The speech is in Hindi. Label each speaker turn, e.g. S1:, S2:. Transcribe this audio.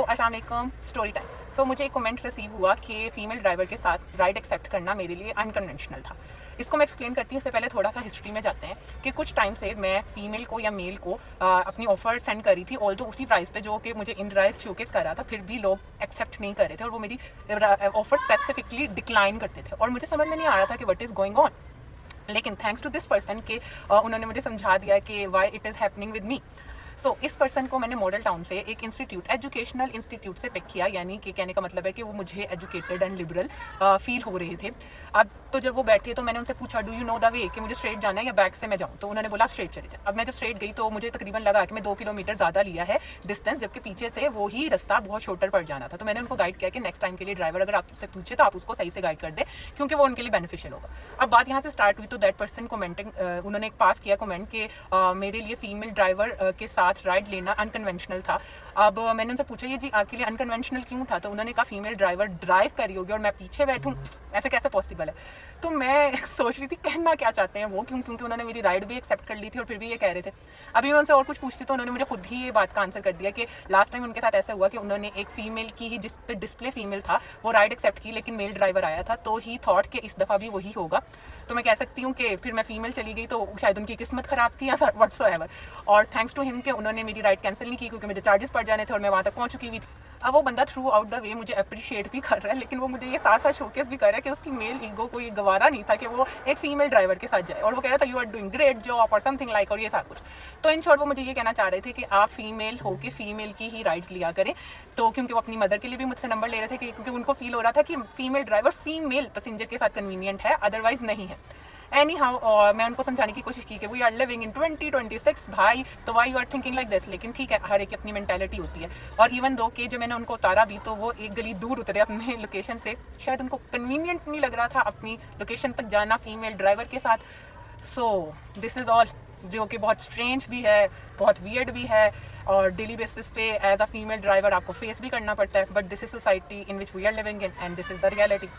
S1: अस्सलाम वालेकुम, स्टोरी टाइम। मुझे एक कमेंट रिसीव हुआ कि फ़ीमेल ड्राइवर के साथ राइड एक्सेप्ट करना मेरे लिए अनकन्वेंशनल था। इसको मैं एक्सप्लेन करती हूँ। इससे पहले थोड़ा सा हिस्ट्री में जाते हैं कि कुछ टाइम से मैं फ़ीमेल को या मेल को अपनी ऑफ़र सेंड करी थी, ऑल तो उसी प्राइस पे जो कि मुझे इन ड्राइव शोकेस कर रहा था, फिर भी लोग एक्सेप्ट नहीं कर रहे थे और वो मेरी ऑफ़र स्पेसिफिकली डिक्लाइन करते थे और मुझे समझ में नहीं आ रहा था कि व्हाट इज़ गोइंग ऑन। लेकिन थैंक्स टू दिस पर्सन के उन्होंने मुझे समझा दिया कि why it is happening with me. इस पर्सन को मैंने मॉडल टाउन से एक इंस्टीट्यूट, एजुकेशनल इंस्टीट्यूट से पिक किया, यानी कि कहने का मतलब है कि वो मुझे एजुकेटेड एंड लिबरल फील हो रहे थे। अब तो जब वो बैठे तो मैंने उनसे पूछा, do you know the way, कि मुझे स्ट्रेट जाना है या बैक से मैं जाऊँ? तो उन्होंने बोला स्ट्रेट चले जाए। अब मैं जब स्ट्रेट गई तो मुझे तकरीबन लगा कि मैं 2 किलोमीटर ज़्यादा लिया है डिस्टेंस, जबकि पीछे से वो ही रास्ता बहुत शॉर्टर पड़ जाना था। तो मैंने उनको गाइड किया कि नेक्स्ट टाइम के लिए ड्राइवर अगर आपसे पूछे तो आप उसको सही से गाइड कर दे, क्योंकि वो उनके लिए बेनिफिशियल होगा। अब बात यहाँ से स्टार्ट हुई तो दैट पर्सन कमेंटिंग, उन्होंने एक पास किया कमेंट कि मेरे लिए फीमेल ड्राइवर के साथ राइड लेना अनकन्वेंशनल था। अब मैंने उनसे पूछा, ये जी आपके लिए अनकन्वेंशनल क्यों था? तो उन्होंने कहा फीमेल ड्राइवर ड्राइव कर रही होगी और मैं पीछे बैठूं, ऐसे कैसे पॉसिबल है? तो मैं सोच रही थी कहना क्या चाहते हैं वो, क्योंकि उन्होंने मेरी राइड भी एक्सेप्ट कर ली थी और फिर भी ये कह रहे थे। अभी मैं उनसे और कुछ पूछती तो उन्होंने मुझे खुद ही ये बात का आंसर कर दिया कि लास्ट टाइम उनके साथ ऐसा हुआ कि उन्होंने एक फीमेल की ही, जिस पे डिस्प्ले फीमेल था, वो राइड एक्सेप्ट की, लेकिन मेल ड्राइवर आया था, तो ही थॉट कि इस दफ़ा भी वही होगा। तो मैं कह सकती हूँ कि फिर मैं फीमेल चली गई तो शायद उनकी किस्मत ख़राब थी या व्हाट्सोएवर। और थैंक्स टू हिम कि उन्होंने मेरी राइड कैंसिल नहीं की, क्योंकि मुझे चार्जेस पड़ जाने थे और मैं वहाँ तक पहुँच चुकी हुई थी। अब वो बंदा थ्रू आउट द वे मुझे अप्रिशिएट भी कर रहा है, लेकिन वो मुझे ये साथ साथ शोकेस भी कर रहा है कि उसकी मेल ईगो को ये गवारा नहीं था कि वो एक फीमेल ड्राइवर के साथ जाए, और वो कह रहा था you are doing great job और समथिंग लाइक, और ये सारा कुछ। तो इन शॉर्ट वो मुझे ये कहना चाह रहे थे कि आप फीमेल हो के फीमेल की ही राइड्स लिया करें। तो क्योंकि वो अपनी मदर के लिए भी मुझसे नंबर ले रहे थे, क्योंकि उनको फील हो रहा था कि फीमेल ड्राइवर फीमेल पैसेंजर के साथ कन्वीनियंट है, अदरवाइज नहीं है। एनी हाउ मैं उनको समझाने की कोशिश की कि वी आर लिविंग इन 2026 भाई, तो why you are thinking like this. लेकिन ठीक है, हर एक की अपनी मेंटालिटी होती है। और इवन दो कि जो मैंने उनको उतारा भी, तो वो एक गली दूर उतरे अपने लोकेशन से, शायद उनको कन्वीनियंट नहीं लग रहा था अपनी लोकेशन तक जाना फीमेल ड्राइवर के साथ। दिस इज़ ऑल, जो कि बहुत स्ट्रेंज भी है, बहुत वियर्ड भी है, और डेली बेसिस पे एज अ फीमेल ड्राइवर आपको फेस भी करना पड़ता है। But this is society in which we are living in, and this is the reality.